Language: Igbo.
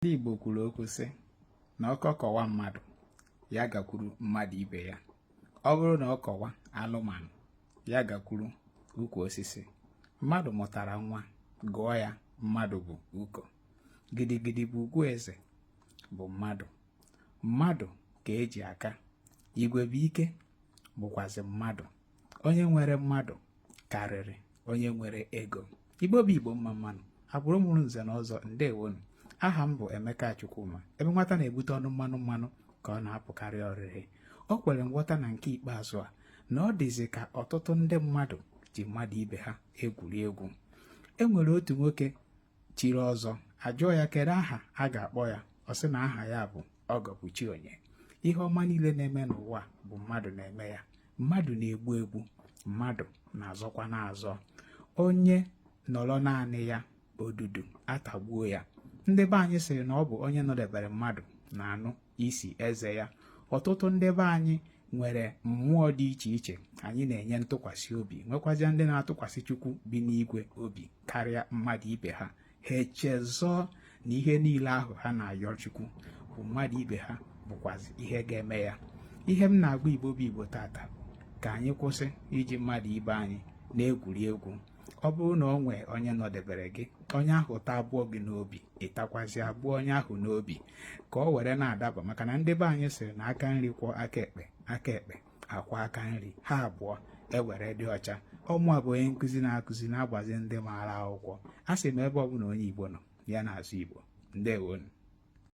Ndị Igbo kwuru okwu sị na ọkọ kọwa mmadụ ya gakwuru mmadụ ibe ya. Ọ bụrụ na ọ kọwa anụmanụ ya gakwuru ukwu osisi. Mmadụ mụtara nwa gụọ ya mmadụ bụ uko. Gidigidi bụ ugwu eze bụ mmadụ. Mmadụ ka eji aka. Igwe bụ ike bụkwazi mmadụ. Onye nwere mmadụ karịrị onye nwere ego. Igbo bụ Igbo mma mmanụ. Agbụrụ mụrụ nze na ọzọ, ndewonu. Aha m bụ Emeka Chukwuma. Ebe nwata na-ebute ọnụ mmanụ ka ọ na-apụkarị ọrịrị. O kwere nghọta na nke ikpeazụ a na ọ dịzi ka ọtụtụ ndị mmadụ ji mmadụ ibe ha egwuri egwu. E nwere otu nwoke chiri ọzọ, ajụọ ya kedu aha a ga-akpọ ya. Ọ sị na aha ya bụ Ọgọbụchionye. Ihe ọma niile na-eme n'ụwa bụ mmadụ na-eme ya. Mmadụ na-egbu egbu, mmadụ na-azọkwa na-azọ. Onye nọrọ naanị ya, odudu atagbuo ya. Ndị be anyị sịrị na ọ bụ onye nọdebere mmadụ na-anụ isi eze ya. Ọtụtụ ndị be anyị nwere mmụọ dị iche iche anyị na-enye ntụkwasị obi, nwekwazịa ndị na-atụkwasị Chukwu bi n'igwe obi karịa mmadụ ibe ha. Ha echezọọ na ihe niile ahụ ha na-ayọ Chukwu bụ mmadụ ibe ha bụkwazi ihe ga-eme ya. Ihe m na-agwa Igbo bụ Igbo tata, ka anyị kwụsị iji mmadụ ibe anyị na-egwuri egwu. Ọ bụrụ na ọ nwee onye nọdebere gị, onye ahụ taa abụọ gị n'obi, ịtakwazi abụọ onye ahụ n'obi ka ọ were na-adaba, maka na ndị be anyị sịrị na aka nri kwọ aka ekpe akwa aka nri, ha abụọ ewere dị ọcha. Ọmụ bụ onye nkụzi na-akụzi na-agbazi ndị maara akwụkwọ. A sị m ebe ọ bụla onye Igbo nọ ya na-asụ Igbo. Ndewonu.